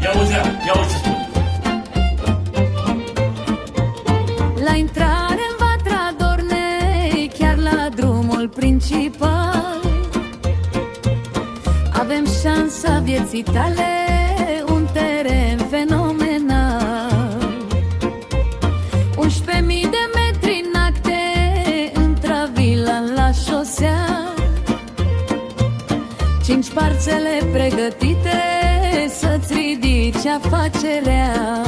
Ia uzi ce spune. La intrare în Vatra Dornei, chiar la drumul principal, avem șansa vieții tale, un teren fenomenal. 11.000 de metri în acte, intra-vila la șosea, 5 parțele pregătite să-ți ridici afacerea.